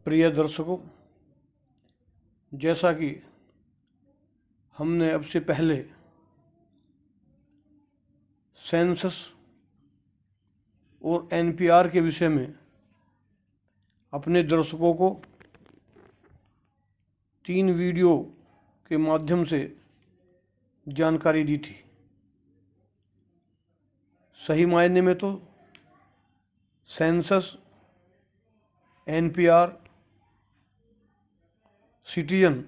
प्रिय दर्शकों, जैसा कि हमने अब से पहले सेंसस और एनपीआर के विषय में अपने दर्शकों को 3 वीडियो के माध्यम से जानकारी दी थी। सही मायने में तो सेंसस, एनपीआर, सिटीजन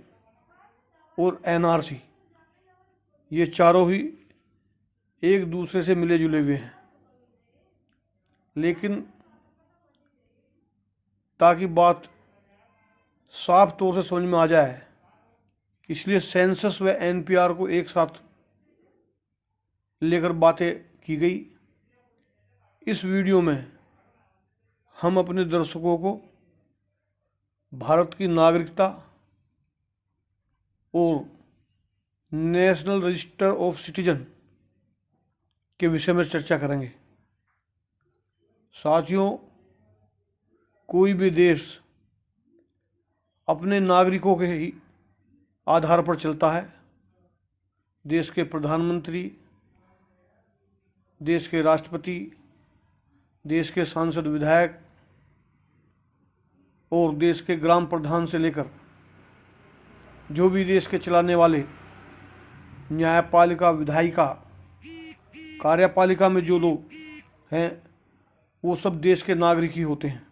और एनआरसी ये चारों ही एक दूसरे से मिले जुले हुए हैं, लेकिन ताकि बात साफ तौर से समझ में आ जाए, इसलिए सेंसस व एनपीआर को एक साथ लेकर बातें की गई। इस वीडियो में हम अपने दर्शकों को भारत की नागरिकता और नेशनल रजिस्टर ऑफ सिटीजन के विषय में चर्चा करेंगे। साथियों, कोई भी देश अपने नागरिकों के ही आधार पर चलता है। देश के प्रधानमंत्री, देश के राष्ट्रपति, देश के सांसद, विधायक और देश के ग्राम प्रधान से लेकर जो भी देश के चलाने वाले न्यायपालिका, विधायिका, कार्यपालिका में जो लोग हैं वो सब देश के नागरिक ही होते हैं।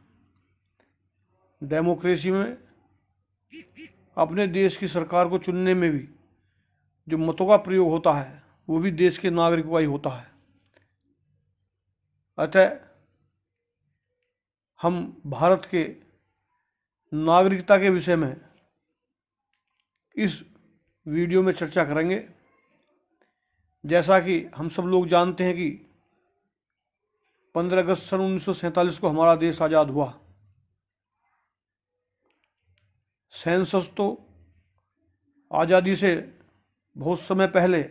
डेमोक्रेसी में अपने देश की सरकार को चुनने में भी जो मतों का प्रयोग होता है वो भी देश के नागरिकों का ही होता है। अतः हम भारत के नागरिकता के विषय में इस वीडियो में चर्चा करेंगे। जैसा कि हम सब लोग जानते हैं कि 15 अगस्त सन 1947 को हमारा देश आज़ाद हुआ। सेंसस तो आज़ादी से बहुत समय पहले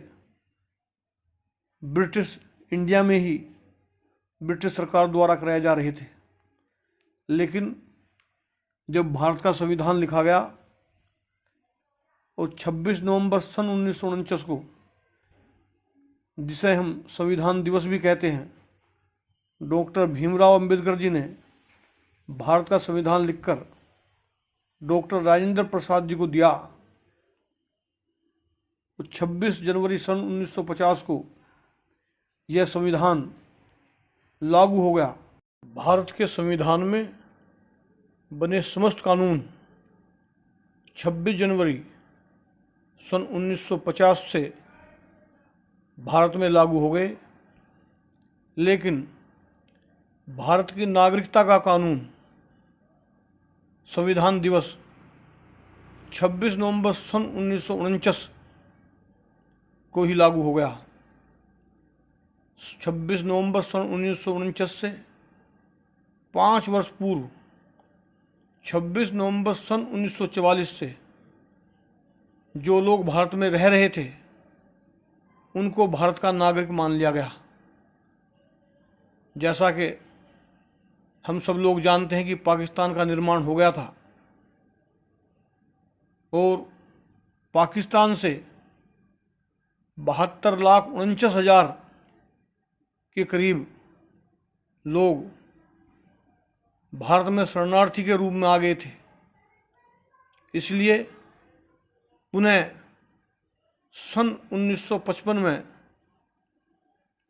ब्रिटिश इंडिया में ही ब्रिटिश सरकार द्वारा कराए जा रहे थे, लेकिन जब भारत का संविधान लिखा गया और 26 नवंबर सन 1949 को, जिसे हम संविधान दिवस भी कहते हैं, डॉक्टर भीमराव अंबेडकर जी ने भारत का संविधान लिखकर डॉक्टर राजेंद्र प्रसाद जी को दिया। तो 26 जनवरी सन 1950 को यह संविधान लागू हो गया। भारत के संविधान में बने समस्त कानून 26 जनवरी सन 1950 से भारत में लागू हो गए, लेकिन भारत की नागरिकता का कानून संविधान दिवस 26 नवंबर सन 1949 को ही लागू हो गया। 26 नवंबर सन 1949 से 5 वर्ष पूर्व 26 नवंबर सन 1944 से जो लोग भारत में रह रहे थे उनको भारत का नागरिक मान लिया गया। जैसा कि हम सब लोग जानते हैं कि पाकिस्तान का निर्माण हो गया था और पाकिस्तान से 72,49,000 के करीब लोग भारत में शरणार्थी के रूप में आ गए थे। इसलिए पुनः सन 1955 में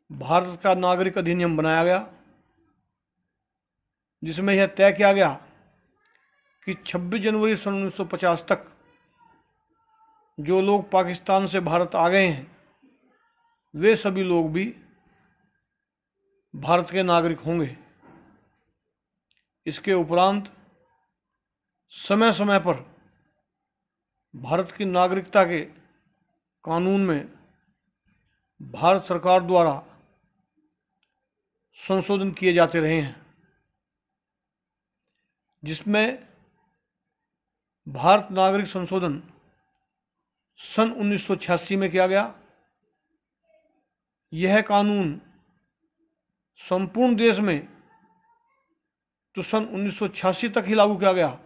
भारत का नागरिक अधिनियम बनाया गया, जिसमें यह तय किया गया कि 26 जनवरी सन 1950 तक जो लोग पाकिस्तान से भारत आ गए हैं वे सभी लोग भी भारत के नागरिक होंगे। इसके उपरांत समय समय पर भारत की नागरिकता के कानून में भारत सरकार द्वारा संशोधन किए जाते रहे हैं, जिसमें भारत नागरिक संशोधन सन 1986 में किया गया। यह कानून संपूर्ण देश में तो सन 1986 तक ही लागू किया गया,